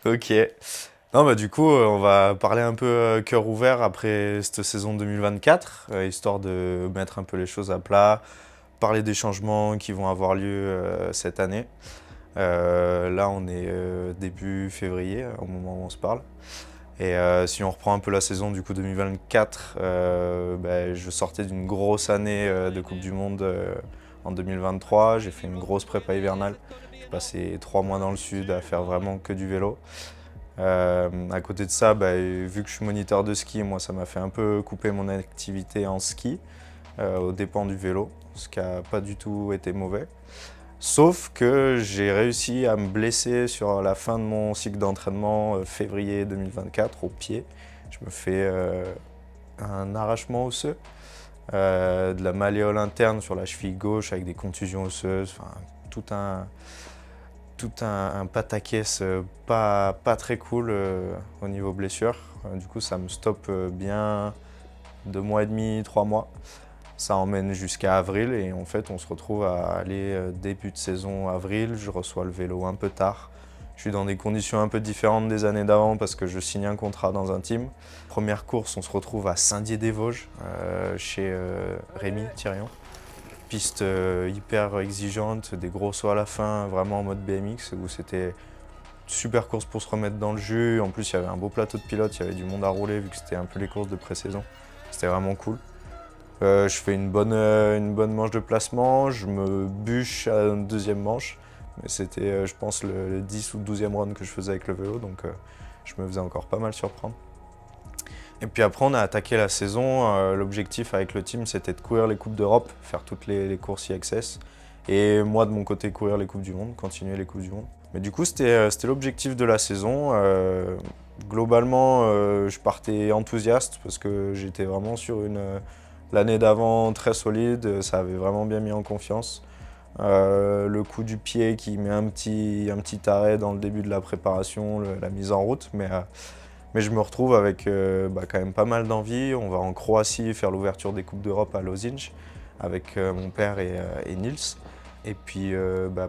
Ok. Non, bah, du coup, on va parler un peu cœur ouvert après cette saison 2024, histoire de mettre un peu les choses à plat, parler des changements qui vont avoir lieu cette année. Là, on est début février, au moment où on se parle. Et si on reprend un peu la saison du coup 2024, bah, je sortais d'une grosse année de Coupe du Monde en 2023. J'ai fait une grosse prépa hivernale. J'ai passé 3 mois dans le sud à faire vraiment que du vélo. À côté de ça, bah, vu que je suis moniteur de ski, moi ça m'a fait un peu couper mon activité en ski aux dépens du vélo, ce qui n'a pas du tout été mauvais. Sauf que j'ai réussi à me blesser sur la fin de mon cycle d'entraînement février 2024 au pied. Je me fais un arrachement osseux, de la malléole interne sur la cheville gauche avec des contusions osseuses, enfin tout un, tout un pataquès pas très cool au niveau blessure. Du coup, ça me stoppe bien 2 mois et demi, 3 mois. Ça emmène jusqu'à avril et en fait, on se retrouve à aller début de saison avril. Je reçois le vélo un peu tard. Je suis dans des conditions un peu différentes des années d'avant parce que je signe un contrat dans un team. Première course, on se retrouve à Saint-Dié-des-Vosges, chez Rémi Thirion. Piste hyper exigeante, des gros sauts à la fin, vraiment en mode BMX, où c'était une super course pour se remettre dans le jus. En plus, il y avait un beau plateau de pilotes, il y avait du monde à rouler vu que c'était un peu les courses de pré-saison. C'était vraiment cool. Je fais une bonne manche de placement, je me bûche à une deuxième manche. Mais c'était, je pense, le 10 ou 12e run que je faisais avec le vélo, donc je me faisais encore pas mal surprendre. Et puis après, on a attaqué la saison. L'objectif avec le team, c'était de courir les Coupes d'Europe, faire toutes les courses IXS. Et moi, de mon côté, courir les Coupes du Monde, continuer les Coupes du Monde. Mais du coup, c'était l'objectif de la saison. Globalement, je partais enthousiaste parce que j'étais vraiment sur l'année d'avant très solide. Ça avait vraiment bien mis en confiance. Le coup du pied qui met un petit arrêt dans le début de la préparation, la mise en route. Mais je me retrouve avec quand même pas mal d'envie. On va en Croatie faire l'ouverture des Coupes d'Europe à Lozinj avec mon père et Nils. Et puis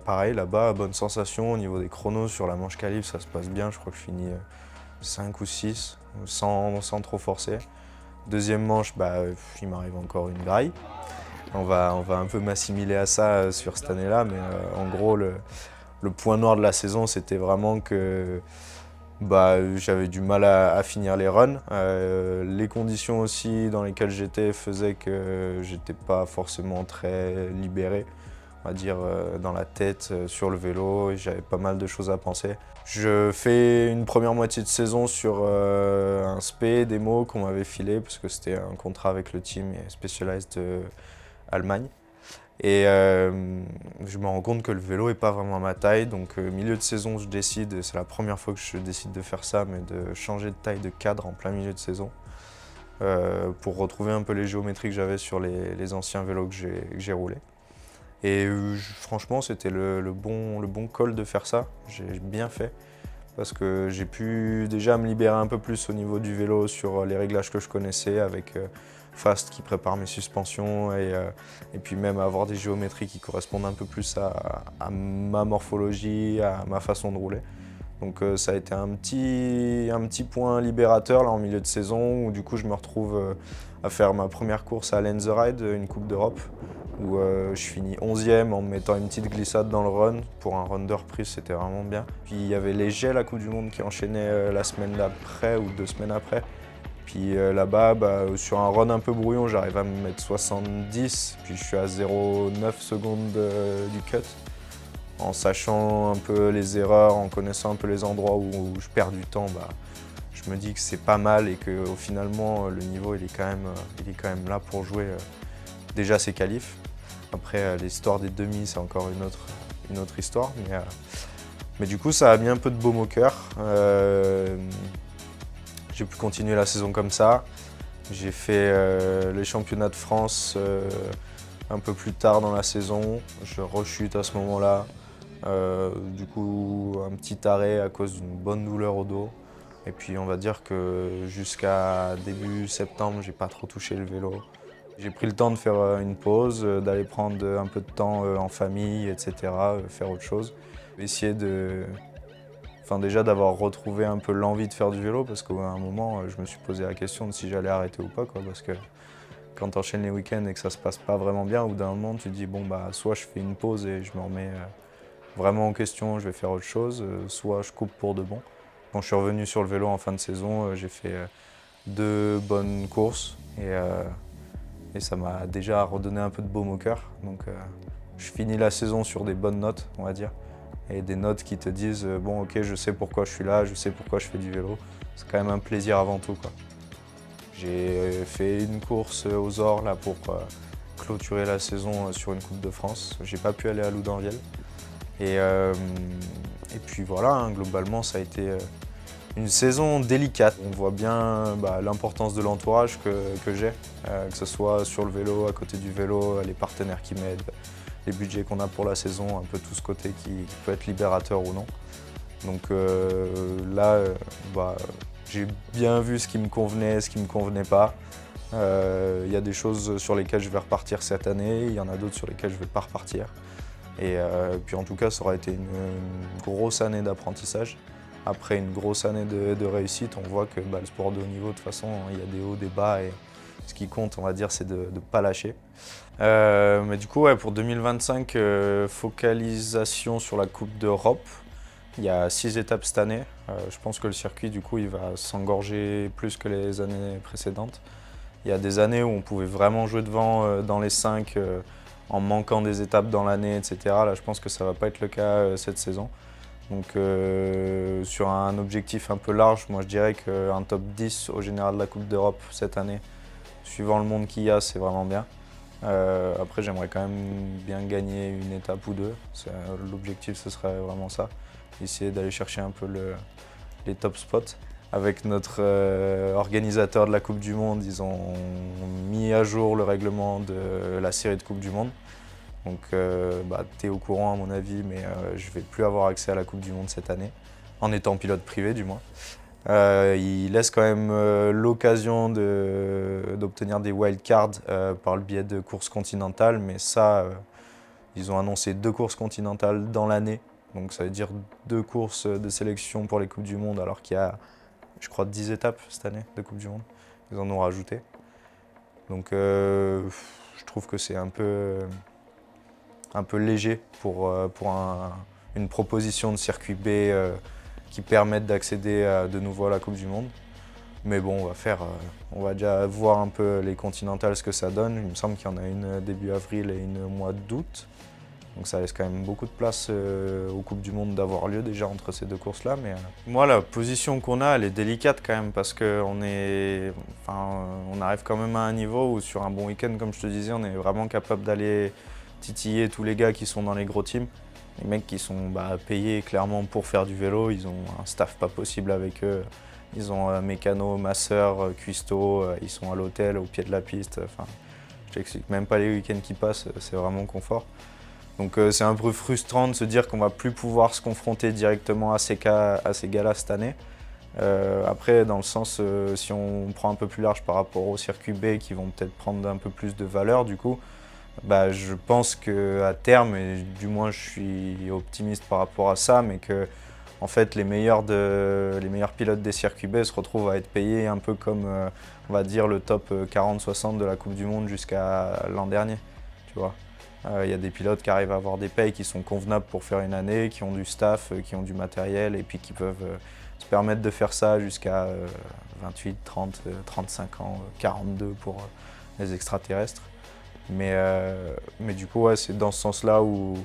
pareil, là-bas, bonne sensation au niveau des chronos sur la manche calibre, ça se passe bien. Je crois que je finis 5 ou 6 sans trop forcer. Deuxième manche, il m'arrive encore une graille. On va un peu m'assimiler à ça sur cette année-là, mais en gros, le point noir de la saison, c'était vraiment que j'avais du mal à finir les runs. Les conditions aussi dans lesquelles j'étais faisaient que j'étais pas forcément très libéré, on va dire, dans la tête, sur le vélo, et j'avais pas mal de choses à penser. Je fais une première moitié de saison sur un spé démo qu'on m'avait filé, parce que c'était un contrat avec le team et Specialized Allemagne. Et je me rends compte que le vélo n'est pas vraiment à ma taille, donc milieu de saison je décide, et c'est la première fois que je décide de faire ça, mais de changer de taille de cadre en plein milieu de saison pour retrouver un peu les géométries que j'avais sur les anciens vélos que j'ai roulés. Et franchement c'était le bon call de faire ça, j'ai bien fait parce que j'ai pu déjà me libérer un peu plus au niveau du vélo sur les réglages que je connaissais avec Fast qui prépare mes suspensions et puis même avoir des géométries qui correspondent un peu plus à ma morphologie, à ma façon de rouler. Donc ça a été un petit point libérateur là en milieu de saison où du coup je me retrouve à faire ma première course à Lens the Ride, une Coupe d'Europe, où je finis 11e en me mettant une petite glissade dans le run. Pour un run de reprise, c'était vraiment bien. Puis il y avait les Gels, la Coupe du Monde, qui enchaînait la semaine d'après ou 2 semaines après. Puis là-bas, sur un run un peu brouillon, j'arrive à me mettre 70, puis je suis à 0,9 secondes du cut. En sachant un peu les erreurs, en connaissant un peu les endroits où je perds du temps, je me dis que c'est pas mal et que finalement le niveau il est quand même là pour jouer déjà ses qualifs. Après l'histoire des demi c'est encore une autre histoire, mais du coup ça a mis un peu de baume au cœur. J'ai pu continuer la saison comme ça. J'ai fait les championnats de France un peu plus tard dans la saison. Je rechute à ce moment-là. Du coup, un petit arrêt à cause d'une bonne douleur au dos. Et puis, on va dire que jusqu'à début septembre, j'ai pas trop touché le vélo. J'ai pris le temps de faire une pause, d'aller prendre un peu de temps en famille, etc., faire autre chose. Essayer de Enfin déjà d'avoir retrouvé un peu l'envie de faire du vélo parce qu'à un moment je me suis posé la question de si j'allais arrêter ou pas quoi, parce que quand tu enchaînes les week-ends et que ça se passe pas vraiment bien, au bout d'un moment tu te dis bon bah soit je fais une pause et je me remets vraiment en question, je vais faire autre chose, soit je coupe pour de bon. Quand je suis revenu sur le vélo en fin de saison, j'ai fait 2 bonnes courses et ça m'a déjà redonné un peu de baume au cœur. Donc je finis la saison sur des bonnes notes, on va dire. Et des notes qui te disent bon ok, je sais pourquoi je suis là, je sais pourquoi je fais du vélo. C'est quand même un plaisir avant tout, quoi. J'ai fait une course aux Ors là pour clôturer la saison sur une Coupe de France. J'ai pas pu aller à Loudainvielle. Et puis voilà, hein, globalement ça a été une saison délicate. On voit bien l'importance de l'entourage que j'ai, que ce soit sur le vélo, à côté du vélo, les partenaires qui m'aident, les budgets qu'on a pour la saison, un peu tout ce côté qui peut être libérateur ou non. Donc là, j'ai bien vu ce qui me convenait, ce qui ne me convenait pas. Il y a des choses sur lesquelles je vais repartir cette année, il y en a d'autres sur lesquelles je ne vais pas repartir. Et puis en tout cas, ça aura été une grosse année d'apprentissage. Après une grosse année de réussite, on voit que le sport de haut niveau, de toute façon, il y a des hauts, des bas. Et ce qui compte, on va dire, c'est de ne pas lâcher. Mais du coup, ouais, pour 2025, focalisation sur la Coupe d'Europe. Il y a 6 étapes cette année. Je pense que le circuit, du coup, il va s'engorger plus que les années précédentes. Il y a des années où on pouvait vraiment jouer devant dans les 5 en manquant des étapes dans l'année, etc. Là, je pense que ça ne va pas être le cas cette saison. Donc sur un objectif un peu large, moi je dirais qu'un top 10 au général de la Coupe d'Europe cette année, suivant le monde qu'il y a, c'est vraiment bien. Après j'aimerais quand même bien gagner une étape ou deux. L'objectif ce serait vraiment ça, essayer d'aller chercher un peu les top spots. Avec notre organisateur de la Coupe du Monde, ils ont mis à jour le règlement de la série de Coupe du Monde. Donc tu es au courant à mon avis, mais je ne vais plus avoir accès à la Coupe du Monde cette année, en étant pilote privé du moins. Il laisse quand même l'occasion d'obtenir des wildcards par le biais de courses continentales, mais ça, ils ont annoncé 2 courses continentales dans l'année. Donc ça veut dire 2 courses de sélection pour les Coupes du Monde, alors qu'il y a, je crois, 10 étapes cette année de Coupe du Monde. Ils en ont rajouté. Donc je trouve que c'est un peu léger pour une proposition de circuit B qui permette d'accéder de nouveau à la Coupe du Monde. Mais bon, on va déjà voir un peu les continentales, ce que ça donne. Il me semble qu'il y en a une début avril et une au mois d'août. Donc ça laisse quand même beaucoup de place aux Coupes du Monde d'avoir lieu déjà entre ces 2 courses-là. Mais moi, la position qu'on a, elle est délicate quand même parce qu'on on arrive quand même à un niveau où sur un bon week-end, comme je te disais, on est vraiment capable d'aller titiller tous les gars qui sont dans les gros teams. Les mecs qui sont payés clairement pour faire du vélo, ils ont un staff pas possible avec eux. Ils ont mécano, masseur, cuistot, ils sont à l'hôtel, au pied de la piste. Enfin, je t'explique même pas les week-ends qui passent, c'est vraiment confort. Donc c'est un peu frustrant de se dire qu'on va plus pouvoir se confronter directement à ces gars-là cette année. Après, dans le sens, si on prend un peu plus large par rapport au circuit B qui vont peut-être prendre un peu plus de valeur du coup, je pense qu'à terme, et du moins je suis optimiste par rapport à ça, mais que en fait, les meilleurs pilotes des circuits B se retrouvent à être payés un peu comme on va dire le top 40-60 de la Coupe du Monde jusqu'à l'an dernier. Tu vois. Il y a des pilotes qui arrivent à avoir des payes qui sont convenables pour faire une année, qui ont du staff, qui ont du matériel et puis qui peuvent se permettre de faire ça jusqu'à 28, 30, 35 ans, 42 pour les extraterrestres. Mais du coup, ouais, c'est dans ce sens-là où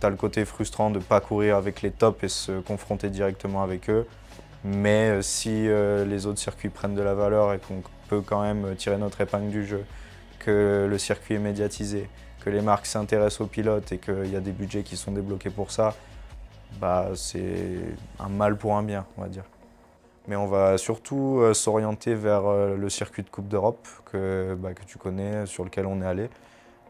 tu as le côté frustrant de ne pas courir avec les tops et se confronter directement avec eux. Mais si les autres circuits prennent de la valeur et qu'on peut quand même tirer notre épingle du jeu, que le circuit est médiatisé, que les marques s'intéressent aux pilotes et qu'il y a des budgets qui sont débloqués pour ça, c'est un mal pour un bien, on va dire. Mais on va surtout s'orienter vers le circuit de Coupe d'Europe que tu connais, sur lequel on est allé.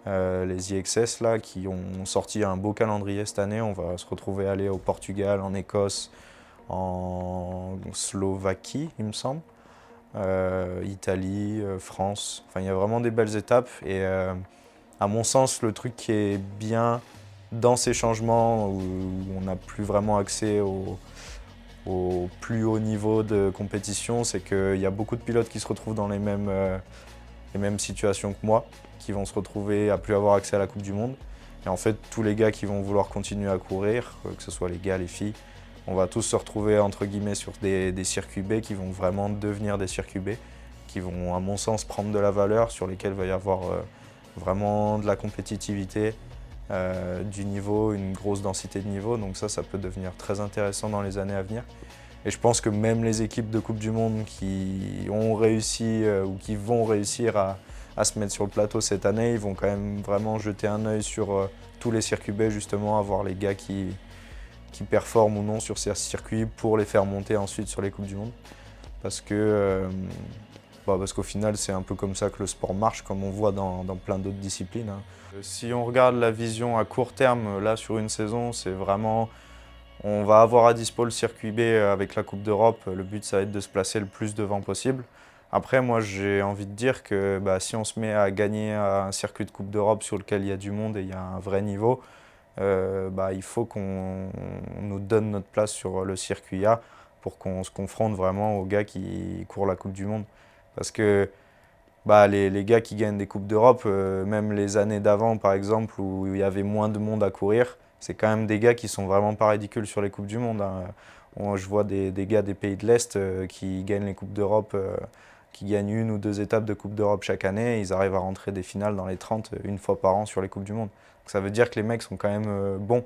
Les IXS là, qui ont sorti un beau calendrier cette année. On va se retrouver à aller au Portugal, en Écosse, en Slovaquie, il me semble, Italie, France. Enfin, il y a vraiment des belles étapes. Et à mon sens, le truc qui est bien dans ces changements où on n'a plus vraiment accès au plus haut niveau de compétition, c'est qu'il y a beaucoup de pilotes qui se retrouvent dans les mêmes situations que moi, qui vont se retrouver à plus avoir accès à la Coupe du Monde. Et en fait, tous les gars qui vont vouloir continuer à courir, que ce soit les gars, les filles, on va tous se retrouver entre guillemets sur des circuits B qui vont vraiment devenir des circuits B, qui vont à mon sens prendre de la valeur, sur lesquels il va y avoir vraiment de la compétitivité, du niveau, une grosse densité de niveau. Donc ça peut devenir très intéressant dans les années à venir. Et je pense que même les équipes de Coupe du Monde qui ont réussi ou qui vont réussir à se mettre sur le plateau cette année, ils vont quand même vraiment jeter un œil sur tous les circuits B, justement, à voir les gars qui performent ou non sur ces circuits pour les faire monter ensuite sur les Coupes du Monde. Parce que parce qu'au final, c'est un peu comme ça que le sport marche, comme on voit dans plein d'autres disciplines, hein. Si on regarde la vision à court terme, là, sur une saison, c'est vraiment... On va avoir à dispo le circuit B avec la Coupe d'Europe. Le but, ça va être de se placer le plus devant possible. Après, moi, j'ai envie de dire que si on se met à gagner un circuit de Coupe d'Europe sur lequel il y a du monde et il y a un vrai niveau, il faut qu'on nous donne notre place sur le circuit A pour qu'on se confronte vraiment aux gars qui courent la Coupe du Monde. Parce que les gars qui gagnent des Coupes d'Europe, même les années d'avant par exemple, où il y avait moins de monde à courir, c'est quand même des gars qui sont vraiment pas ridicules sur les Coupes du Monde, hein. Je vois des gars des pays de l'Est qui gagnent les Coupes d'Europe, qui gagnent 1 ou 2 étapes de Coupe d'Europe chaque année, et ils arrivent à rentrer des finales dans les 30 une fois par an sur les Coupes du Monde. Donc ça veut dire que les mecs sont quand même bons.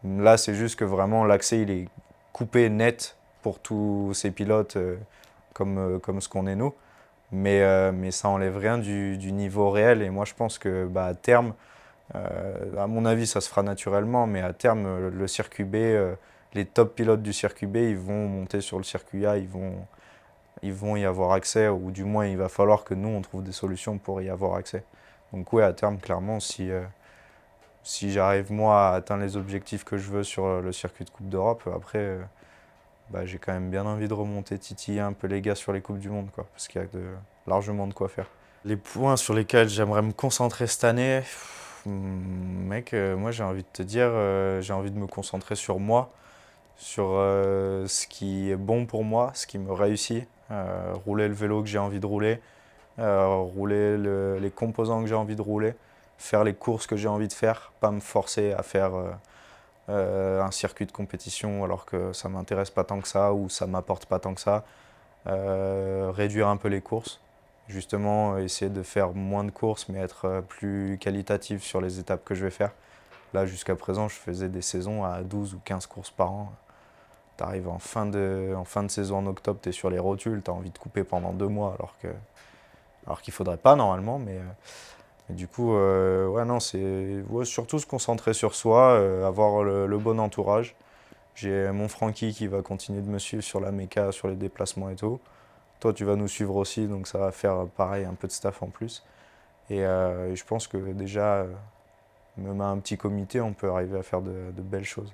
Là, c'est juste que vraiment l'accès il est coupé net pour tous ces pilotes comme ce qu'on est nous. Mais ça enlève rien du niveau réel. Et moi, je pense que à terme, à mon avis, ça se fera naturellement, mais à terme, le circuit B, les top pilotes du circuit B, ils vont monter sur le circuit A, ils vont y avoir accès, ou du moins, il va falloir que nous, on trouve des solutions pour y avoir accès. Donc oui, à terme, clairement, si j'arrive, moi, à atteindre les objectifs que je veux sur le circuit de Coupe d'Europe, après, j'ai quand même bien envie de remonter, titiller un peu les gars sur les Coupes du Monde, quoi, parce qu'il y a largement de quoi faire. Les points sur lesquels j'aimerais me concentrer cette année, mec, moi j'ai envie de te dire, j'ai envie de me concentrer sur moi, sur ce qui est bon pour moi, ce qui me réussit, rouler le vélo que j'ai envie de rouler, rouler les composants que j'ai envie de rouler, faire les courses que j'ai envie de faire, pas me forcer à faire un circuit de compétition alors que ça m'intéresse pas tant que ça ou ça m'apporte pas tant que ça, réduire un peu les courses. Justement, essayer de faire moins de courses, mais être plus qualitatif sur les étapes que je vais faire. Là, jusqu'à présent, je faisais des saisons à 12 ou 15 courses par an. Tu arrives en fin de saison en octobre, tu es sur les rotules, tu as envie de couper pendant 2 mois, alors qu'il ne faudrait pas normalement. Mais du coup, ouais, non, c'est surtout se concentrer sur soi, avoir le bon entourage. J'ai mon Francky qui va continuer de me suivre sur la méca, sur les déplacements et tout. Toi, tu vas nous suivre aussi, donc ça va faire pareil, un peu de staff en plus. Et je pense que déjà, même à un petit comité, on peut arriver à faire de belles choses.